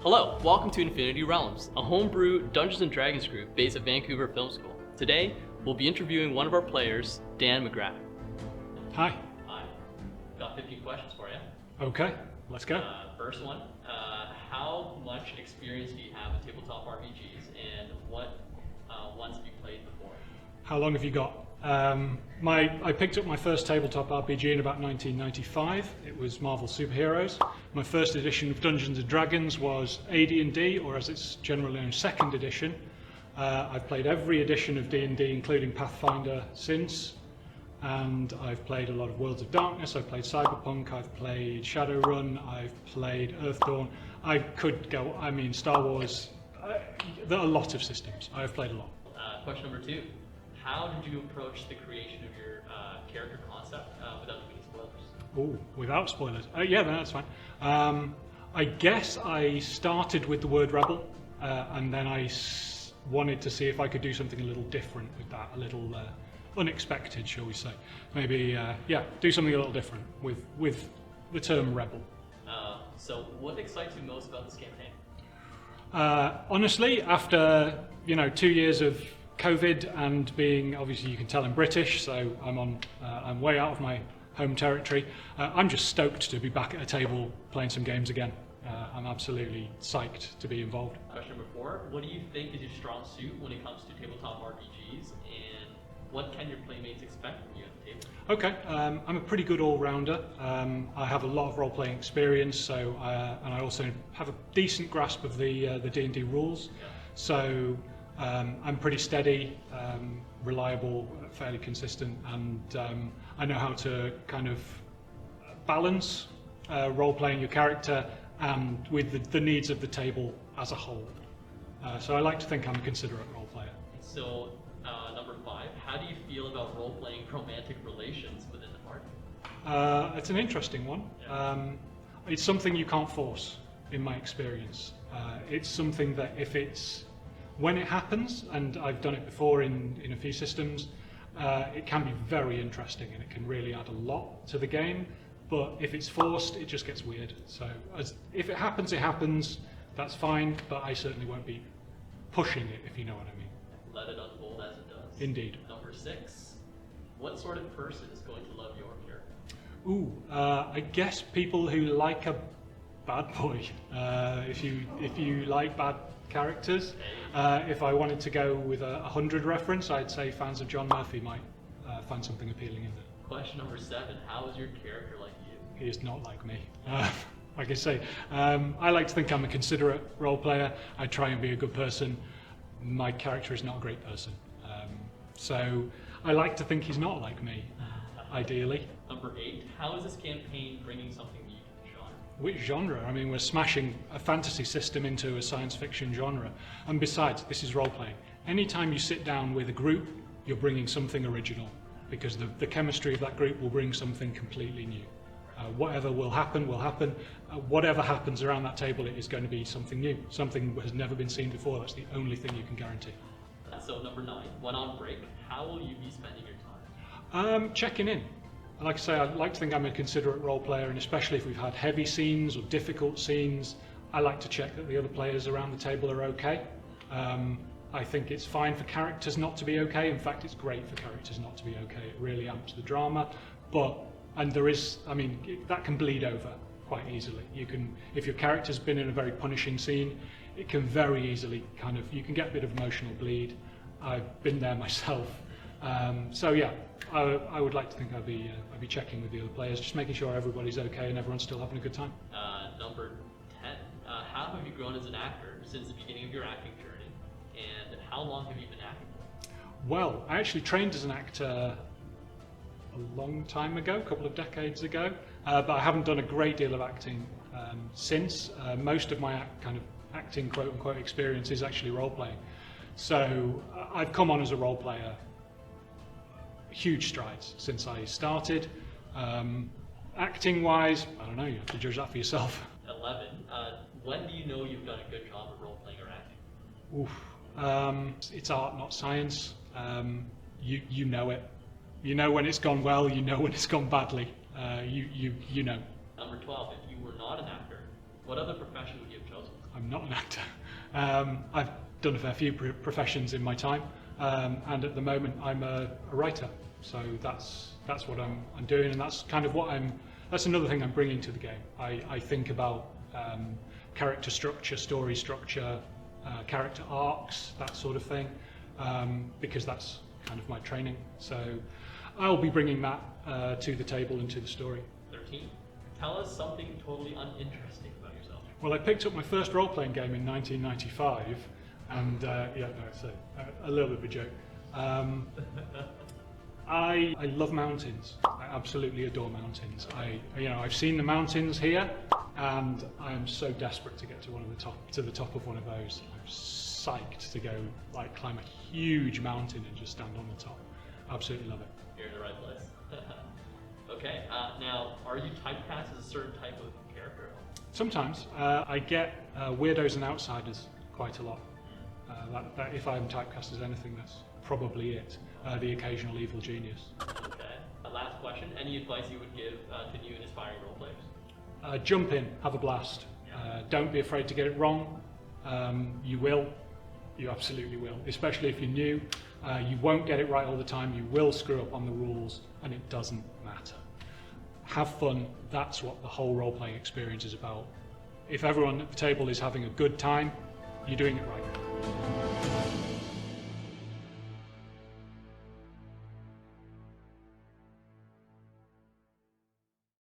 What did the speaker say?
Hello, welcome to Infinity Realms, a homebrew Dungeons & Dragons group based at Vancouver Film School. Today, we'll be interviewing one of our players, Dan McGrath. Hi. Hi. Got 15 questions for you. Okay, let's go. First one, how much experience do you have with tabletop RPGs, and what ones have you played before? How long have you got? I picked up my first tabletop RPG in about 1995. It was Marvel Superheroes. My first edition of Dungeons & Dragons was AD&D, or as it's generally known, second edition. I've played every edition of D&D, including Pathfinder, since. And I've played a lot of Worlds of Darkness, I've played Cyberpunk, I've played Shadowrun, I've played Earthdawn. I could go, Star Wars, there are a lot of systems. I've played a lot. Question number 2. How did you approach the creation of your character concept without giving spoilers? Oh, without spoilers? Yeah, that's fine. I guess I started with the word rebel, and then I wanted to see if I could do something a little different with that, a little unexpected, shall we say. Maybe, do something a little different with the term rebel. So what excites you most about this campaign? Honestly, after 2 years of COVID and being, obviously you can tell I'm British, so I'm way out of my home territory. I'm just stoked to be back at a table playing some games again. I'm absolutely psyched to be involved. Question number 4, what do you think is your strong suit when it comes to tabletop RPGs, and what can your playmates expect from you at the table? Okay, I'm a pretty good all-rounder. I have a lot of role-playing experience, so and I also have a decent grasp of the D&D rules. Yeah. So I'm pretty steady, reliable, fairly consistent, and I know how to kind of balance role-playing your character and with the needs of the table as a whole. So I like to think I'm a considerate role-player. So number 5, how do you feel about role-playing romantic relations within the party? It's an interesting one. Yeah. It's something you can't force, in my experience. It's something that when it happens, and I've done it before in a few systems, it can be very interesting and it can really add a lot to the game. But if it's forced, it just gets weird. So if it happens, it happens. That's fine, but I certainly won't be pushing it, if you know what I mean. Let it unfold as it does. Indeed. Number 6, what sort of person is going to love your character? Ooh, I guess people who like a bad boy. If you like bad characters, if I wanted to go with a 100 reference, I'd say fans of John Murphy might find something appealing in it. Question number 7, how is your character like you? He is not like me. Like I say, I like to think I'm a considerate role player. I try and be a good person. My character is not a great person. So I like to think he's not like me, ideally. Number 8, how is this campaign bringing something new to the genre? Which genre? I mean, we're smashing a fantasy system into a science fiction genre. And besides, this is role-playing. Anytime you sit down with a group, you're bringing something original, because the chemistry of that group will bring something completely new. Whatever will happen, will happen. Whatever happens around that table, it is going to be something new. Something that has never been seen before. That's the only thing you can guarantee. So number 9, when on break, how will you be spending your time? Checking in. Like I say, I like to think I'm a considerate role player, and especially if we've had heavy scenes or difficult scenes, I like to check that the other players around the table are okay. I think it's fine for characters not to be okay. In fact, it's great for characters not to be okay. It really amps the drama. That can bleed over quite easily. If your character's been in a very punishing scene, it can very easily you can get a bit of emotional bleed. I've been there myself. I would like to think I'd be checking with the other players, just making sure everybody's okay and everyone's still having a good time. Number 10, how have you grown as an actor since the beginning of your acting journey, and how long have you been acting for? Well, I actually trained as an actor a long time ago, a couple of decades ago, but I haven't done a great deal of acting since. Most of my acting quote-unquote experience is actually role-playing. So I've come on as a role player huge strides since I started. Acting-wise, I don't know, you have to judge that for yourself. 11, when do you know you've done a good job of role-playing or acting? Oof. It's art, not science. You know it. You know when it's gone well, you know when it's gone badly. You know. Number 12, if you were not an actor, what other profession would you have chosen? I'm I'm not an actor. I've done a fair few professions in my time, and at the moment I'm a writer. So that's what I'm doing, and that's kind of that's another thing I'm bringing to the game. I think about character structure, story structure, character arcs, that sort of thing, because that's kind of my training. So I'll be bringing that to the table and to the story. 13. Tell us something totally uninteresting about yourself. Well, I picked up my first role-playing game in 1995, and yeah, no, it's a little bit of a joke. I love mountains. I absolutely adore mountains. I've seen the mountains here, and I'm so desperate to get to the top of one of those. I'm psyched to go climb a huge mountain and just stand on the top. Absolutely love it. You're in the right place. Okay, now are you typecast as a certain type of character? Sometimes I get weirdos and outsiders quite a lot. That if I'm typecast as anything, that's probably it. The occasional evil genius. Okay. Last question. Any advice you would give to new and aspiring role players? Jump in, have a blast. Don't be afraid to get it wrong. You will. You absolutely will. Especially if you're new. You won't get it right all the time. You will screw up on the rules, and it doesn't matter. Have fun. That's what the whole role-playing experience is about. If everyone at the table is having a good time, you're doing it right.